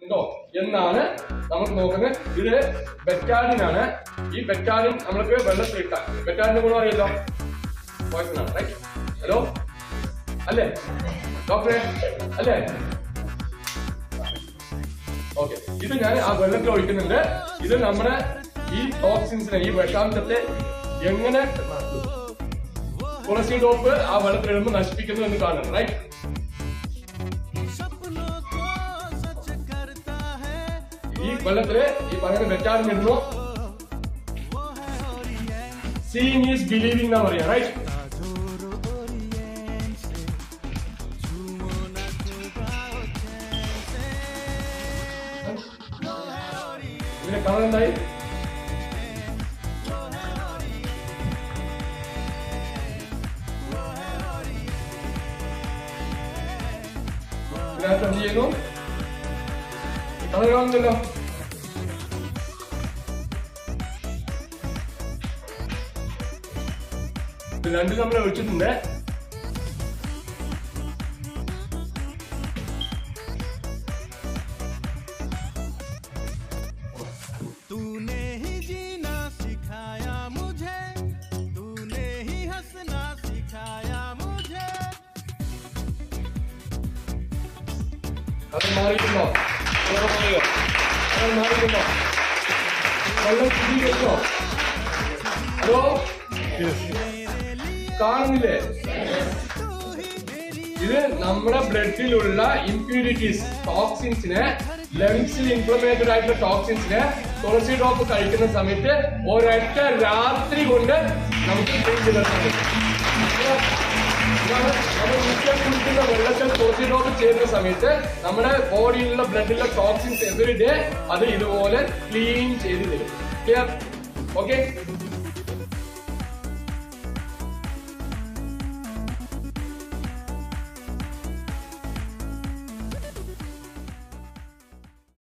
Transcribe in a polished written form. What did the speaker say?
ഉണ്ടോ എന്നാണ് നമുക്ക് നോക്കുന്നത്. ഇത് ബെറ്റാഡിൻ ആണ്. ഈ ബെറ്റാഡിൻ നമ്മൾക്ക് വെള്ളത്തിലിട്ട ബെറ്റാഡിന്റെ ഗുണം അറിയല്ലോ, പോയിസൺ ആണ്. റൈറ്റ്? ഹലോ അല്ലേ ഡോക്ടറെ? അല്ലേ? ഓക്കെ. ഇത് ഞാൻ ആ വെള്ളത്തിൽ ഒഴിക്കുന്നുണ്ട്. ഇത് നമ്മുടെ ഈ ടോക്സിൻസിനെ, ഈ വിഷാംശത്തെ എങ്ങനെ തുളസി ഡോപ്പ് ആ വെള്ളത്തിലിടുമ്പോൾ നശിപ്പിക്കുന്നു എന്ന് കാണണം. റൈറ്റ്? ഈ വെള്ളത്തില് ഈ പറയുന്ന ബെറ്റാഡിൻ ഇടുന്നു. സീയിങ് ഈസ് ബിലീവിംഗ് എന്നാ പറയാ. റൈറ്റ്? ഇതിന്റെ കളർ എന്തായി? ഇതിനകത്ത് എന്ത് ചെയ്യുന്നു? കളർ കാണുന്നല്ലോ. ഇത് രണ്ടും നമ്മൾ ഒഴിച്ചിട്ടുണ്ട്. तूने ही जीना सिखाया मुझे, तूने ही हंसना सिखाया मुझे. അത് മാറിയിട്ടുണ്ടോ? അത് മാറിയിട്ടുണ്ടോ? വെള്ളം ശുദ്ധീകരിച്ചോ? ഹലോ, കാണുന്നില്ലേ? ഇത് നമ്മുടെ ബ്ലഡിലുള്ള ഇംപ്യൂരിറ്റീസ്, ടോക്സിൻസിനെ, ലങ്സിൽ ഇൻഫ്ലമേറ്റഡ് ആയിട്ടുള്ള ടോക്സിൻസിനെ തുളസി ഡ്രോപ്പ് കഴിക്കുന്ന സമയത്ത് ഒരൊറ്റ രാത്രി കൊണ്ട് നമുക്ക് ക്ലീൻ ചെയ്തെടുക്കാൻ പറ്റും. നമ്മൾ നിത്യം കുടിക്കുന്ന വെള്ളത്തിൽ തുളസി ഡ്രോപ്പ് ചെയ്യുന്ന സമയത്ത് നമ്മുടെ ബോഡിയിലുള്ള ബ്ലഡിലുള്ള ടോക്സിൻസ് എവറി ഡേ അത് ഇതുപോലെ ക്ലീൻ ചെയ്ത് തരും. ക്ലിയർ? ഓക്കെ.